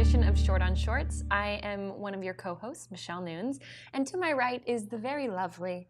edition of Short on Shorts. I am one of your co-hosts, Michelle Nunes, and to my right is the very lovely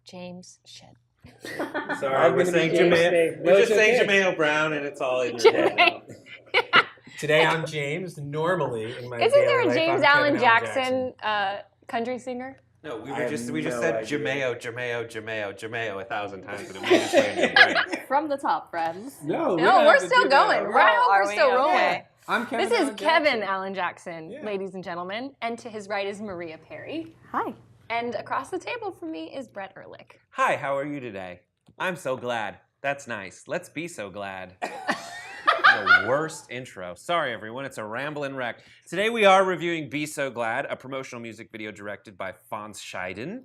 James Scheiden. Sorry, we're saying Jaimeo. We're just saying Jaimeo Brown, and it's all in your head now. Today I'm James. Normally in my Isn't daily there a life, James I'm Allen Kevin Jackson country singer? No, we I just have said idea. Jameo 1,000 times, but it made its way in your brain. From the top, friends. No, we're still going. I hope we're still rolling. Okay. I'm Kevin. This is Allen Kevin Jackson. Allen Jackson, Yeah. ladies and gentlemen, and to his right is Maria Perry, Hi. and across the table from me is Brett Erlich. Hi, how are you today? I'm so glad. That's nice. Let's be so glad. The worst intro. Sorry, everyone. It's a ramblin' wreck. Today we are reviewing Be So Glad, a promotional music video directed by Fons Scheiden,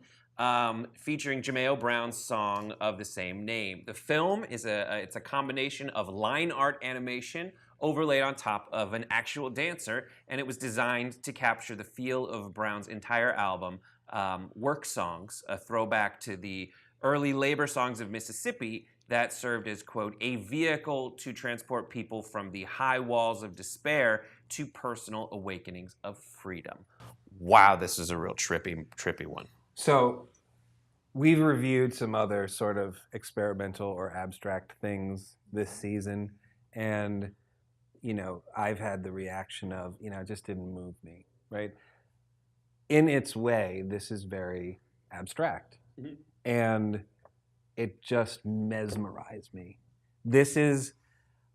featuring Jaimeo Brown's song of the same name. The film is it's a combination of line art animation overlaid on top of an actual dancer, and it was designed to capture the feel of Brown's entire album, Work Songs, a throwback to the early labor songs of Mississippi that served as, quote, a vehicle to transport people from the high walls of despair to personal awakenings of freedom. Wow, this is a real trippy one. So we've reviewed some other sort of experimental or abstract things this season, and I've had the reaction of, it just didn't move me, right? In its way, this is very abstract. Mm-hmm. And it just mesmerized me.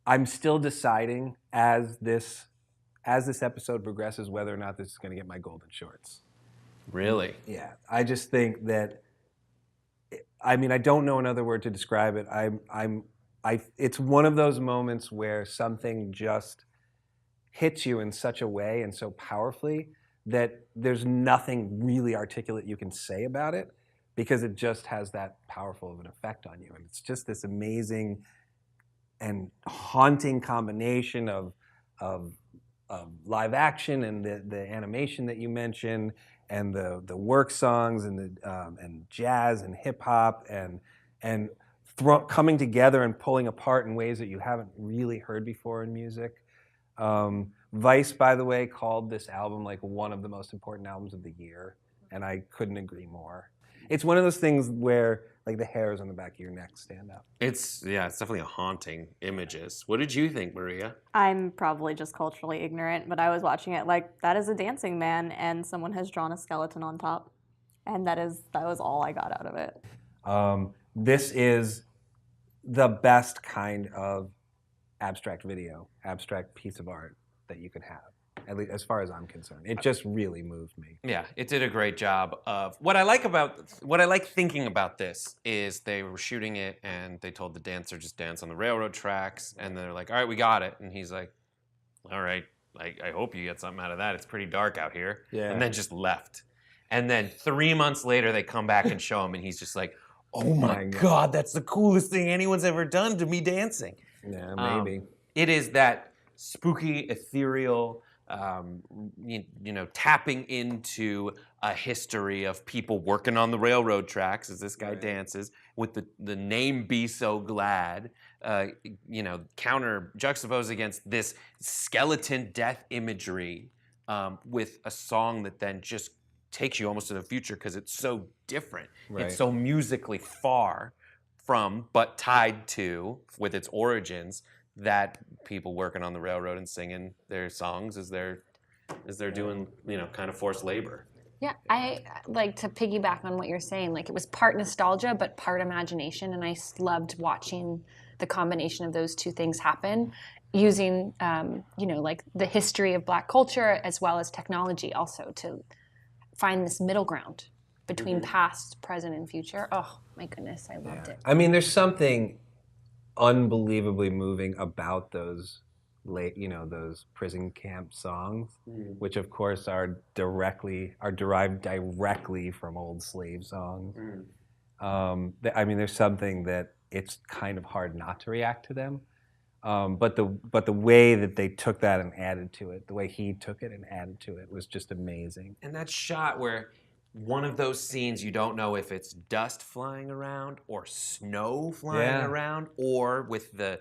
I'm still deciding as this episode progresses whether or not this is going to get my golden shorts. Really? Yeah. I just think that, I don't know another word to describe it. It's one of those moments where something just hits you in such a way and so powerfully that there's nothing really articulate you can say about it, because it just has that powerful of an effect on you. And it's just this amazing and haunting combination of live action and the animation that you mentioned, and the work songs and jazz and hip hop and coming together and pulling apart in ways that you haven't really heard before in music. Vice, by the way, called this album like one of the most important albums of the year, and I couldn't agree more. It's one of those things where like the hairs on the back of your neck stand up. It's definitely a haunting images. What did you think, Maria? I'm probably just culturally ignorant, but I was watching it like, that is a dancing man, and someone has drawn a skeleton on top. And that was all I got out of it. This is the best kind of abstract video, abstract piece of art that you could have, at least as far as I'm concerned. It just really moved me. Yeah, it did a great job of what I like thinking about this is they were shooting it and they told the dancer just dance on the railroad tracks, and they're like, all right, we got it. And he's like, all right, I hope you get something out of that. It's pretty dark out here. Yeah. And then just left. And then 3 months later they come back and show him, and he's just like, oh my God, that's the coolest thing anyone's ever done to me dancing. Yeah, maybe. It is that spooky, ethereal, tapping into a history of people working on the railroad tracks as this guy dances with the name Be So Glad, juxtaposed against this skeleton death imagery with a song that then just takes you almost to the future because it's so different. Right. It's so musically far from, but tied to, with its origins, that people working on the railroad and singing their songs as they're doing, kind of forced labor. Yeah, I like to piggyback on what you're saying. Like, it was part nostalgia, but part imagination, and I loved watching the combination of those two things happen, using, like the history of Black culture as well as technology also to find this middle ground between past, present, and future. Oh my goodness, I loved it. There's something unbelievably moving about those those prison camp songs, which of course are derived directly from old slave songs. There's something that it's kind of hard not to react to them. But the way that they took that and added to it, the way he took it and added to it, was just amazing. And that shot where one of those scenes, you don't know if it's dust flying around or snow flying around, or with the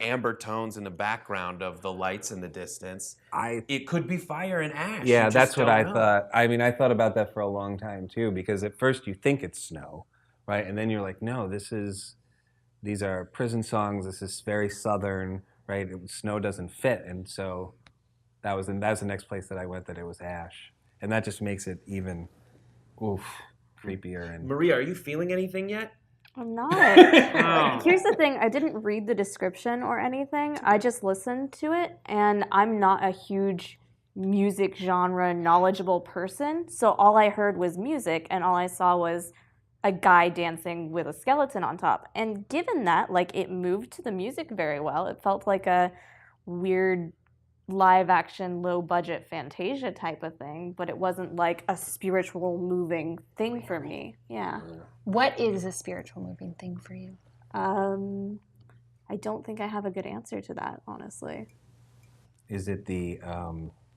amber tones in the background of the lights in the distance. It could be fire and ash. Yeah, that's what I thought. I mean, I thought about that for a long time too, because at first you think it's snow, right? And then you're like, no, these are prison songs. This is very southern, right? Snow doesn't fit, and so that was the next place that I went, that it was ash, and that just makes it even, creepier. And Maria, are you feeling anything yet? I'm not. Here's the thing. I didn't read the description or anything. I just listened to it, and I'm not a huge music genre knowledgeable person. So all I heard was music, and all I saw was a guy dancing with a skeleton on top. And given that, like, it moved to the music very well. It felt like a weird live action, low budget Fantasia type of thing, but it wasn't like a spiritual moving thing for me. Yeah. What is a spiritual moving thing for you? I don't think I have a good answer to that, honestly. is it the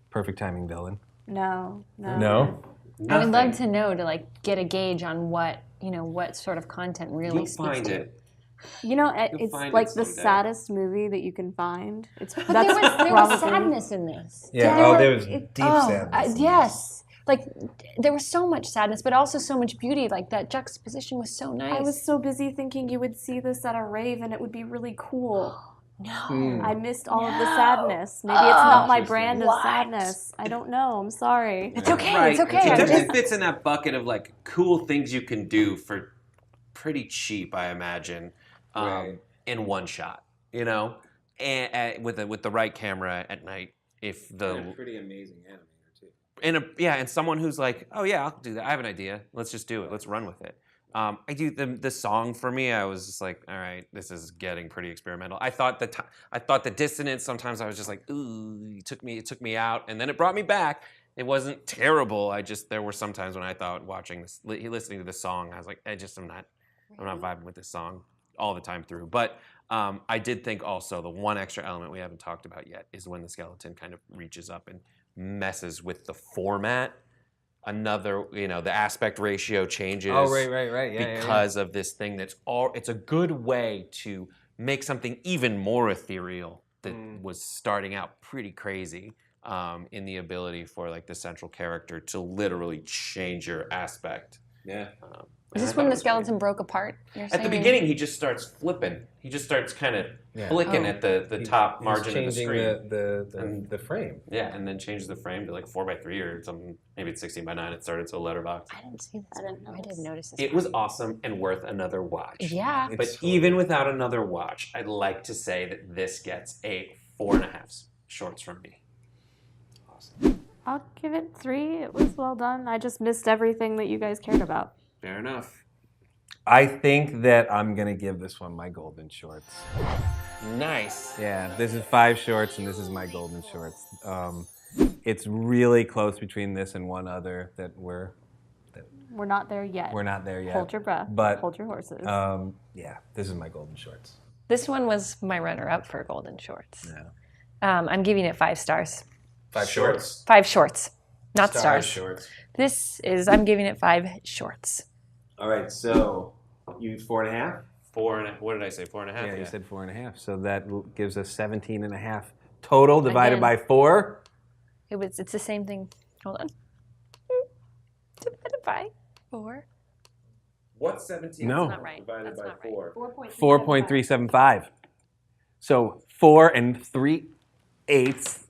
perfect timing villain? No. No? I would love to know, to like get a gauge on what sort of content really You'll speaks find to it. You know, it's find like it the someday. saddest movie that you can find. But there was sadness in this. Yeah. There was deep sadness. in Yes. Like, there was so much sadness, but also so much beauty. Like, that juxtaposition was so nice. I was so busy thinking you would see this at a rave and it would be really cool. No. I missed all of the sadness. Maybe it's not my brand of What? sadness. I don't know. I'm sorry. It's okay. Right. It's okay. It I'm definitely just, fits in that bucket of like cool things you can do for pretty cheap, I imagine, in one shot. You know, and with the right camera at night. If the pretty amazing animator too. and someone who's like, oh yeah, I'll do that. I have an idea. Let's just do it. Let's run with it. I do the song for me. I was just like, all right, this is getting pretty experimental. I thought the dissonance. Sometimes I was just like, ooh, it took me out, and then it brought me back. It wasn't terrible. There were some times when I thought listening to the song, I was like, I'm not vibing with this song all the time through. But I did think also the one extra element we haven't talked about yet is when the skeleton kind of reaches up and messes with the format. The aspect ratio changes. Oh, right. Yeah, because of this thing it's a good way to make something even more ethereal that was starting out pretty crazy in the ability for like the central character to literally change your aspect. Yeah. is this when the skeleton broke apart? You're At the saying? beginning, he just starts flipping. He just starts kind of flicking at the top margin of the screen. the frame. Yeah, and then changes the frame to like 4:3 or something. Maybe it's 16:9. It started to a letterbox. I didn't see this. I didn't notice this. It was awesome and worth another watch. Yeah. But even without another watch, I'd like to say that this gets a 4.5 shorts from me. Awesome. I'll give it 3. It was well done. I just missed everything that you guys cared about. Fair enough. I think that I'm gonna give this one my golden shorts. Nice. Yeah, this is 5 shorts, and this is my golden shorts. It's really close between this and one other that We're not there yet. we're not there yet. Hold your breath. But hold your horses. yeah, this is my golden shorts. This one was my runner-up for Golden Shorts. Yeah. I'm giving it 5 stars. 5 shorts. 5 shorts, not stars. Shorts. I'm giving it 5 shorts. All right, so you 4.5. 4.5. What did I say? 4.5. Yeah, you said 4.5. So that gives us 17.5 total divided Again. by 4. It's the same thing. Hold on. Divided by 4. What's 17? No. That's not right. Divided That's by not right. 4. 4.375. So 4 3/8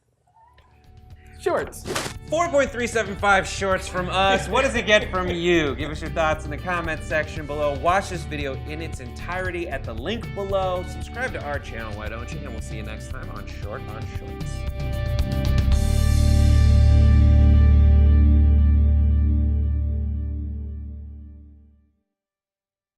shorts. 4.375 shorts from us. What does it get from you? Give us your thoughts in the comment section below. Watch this video in its entirety at the link below. Subscribe to our channel, why don't you? And we'll see you next time on Short on Shorts.